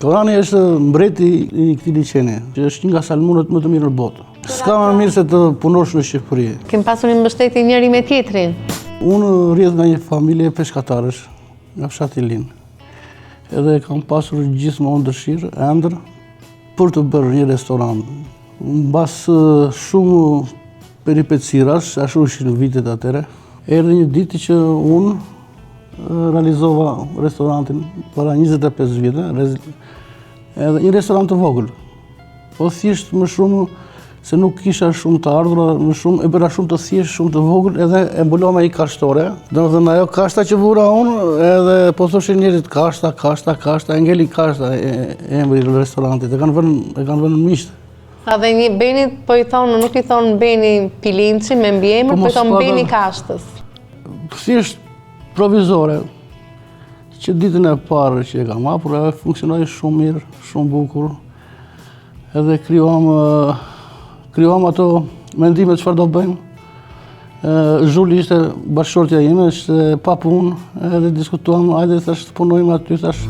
Korani është mbreti i këtij liçeni, që është një nga salmonët më të mirë në botë. S'ka më mirë se të punosh në Shqipëri. Kem pasur një mbështetje njëri me tjetrin. Unë rrjedh nga një familje peshkatarësh, nga fshati Lin. Edhe kam pasur gjithmonë dëshirë ëndër për të bërë një restorant. Mbas shumë peripecirash, ashtu ishin vitet atëre, erdhi një ditë që unë realizova restorantin para 25 vite, edhe një restorant të vogël. Po thjesht më shumë se nuk kisha shumë të ardhura, më shumë e bëra shumë të thjesht, shumë të vogël, edhe e mbulova me një kashtore. Domethënë ajo kashta që vura unë, edhe po thoshin njerëzit kashta, e ngeli kashta emri i restorantit, e kanë vënë miqt. A dhe një Beni po i thonë, nuk i thonë Beni Pilinçi me mbiemër, po i thonë Beni Kashtës. Thjesht provizore, që ditën e parë që e kam hapur, ajo funksionoi shumë mirë, shumë bukur. Edhe krijuam ato mendime çfarë do bëjmë. Zhuli ishte bashkëshortja ime, ishte pa punë, edhe diskutuam, hajde thash të punojmë aty, thash.